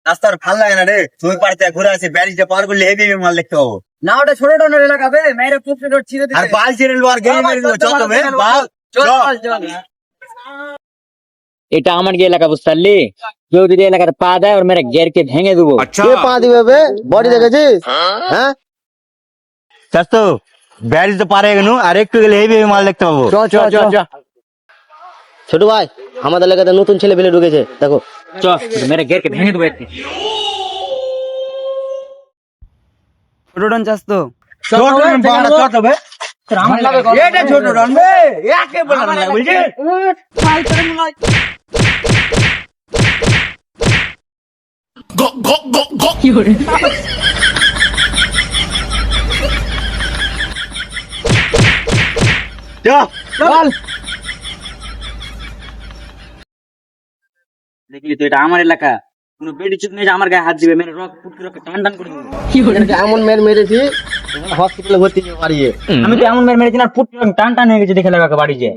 রাস্তার ভাল লাগে না রে, তুমি পাড়তে ঘুরে আসি ব্যারিজটা পার করলে হেভি মাল দেখতে পাবো। না ওটা ছোট টনের এলাকা বে, মেরে পুপে রোড ছিঁড়ে দিতে। আর বাল ছেড়ে নেবো আর গেড়ে মেরে দেবো, চল তবে বাল চল চল। চল। এটা আমার গিয়ে এলাকা, বুঝতে পারলি? কেউ যদি এলাকার পা দেয় ওর মেরে গেরকে ভেঙে দেবো। কে পা দিবে বে? বডি দেখেছিস? হ্যাঁ, তো ব্যারিজ তো পারে গেল, আর একটু গেলে হেভি মাল দেখতে পাবো। চল চল চল চল ছোট ভাই আমাদের এলাকাতে নতুন ছেলে পেলে ঢুকেছে, দেখো। চল, মেরে গেরকে ভেঙে দেবো একটু। ছোট টন চাস তো? ছোট ডন পাড়া চল তবে। আমার লাগে এটা ছোট ডন বে, একে বলা না বুঝছিস? ফাইল করে নয়। চল চল। দেখলি তো, এটা আমার এলাকা। কোনো বেডি চুপ নেই যে আমার গায়ে হাত দিবে, মেরে রক পুটকি রকে টান টান করে দেবো। এটাকে এমন মেরে মেরেছি হসপিটালে ভর্তি করে বাড়িয়ে। আমি তো এমন মেরে মেরেছি না, পুটকি রক টান টান হয়ে গেছে দেখে লাগাকে বাড়ি যায়।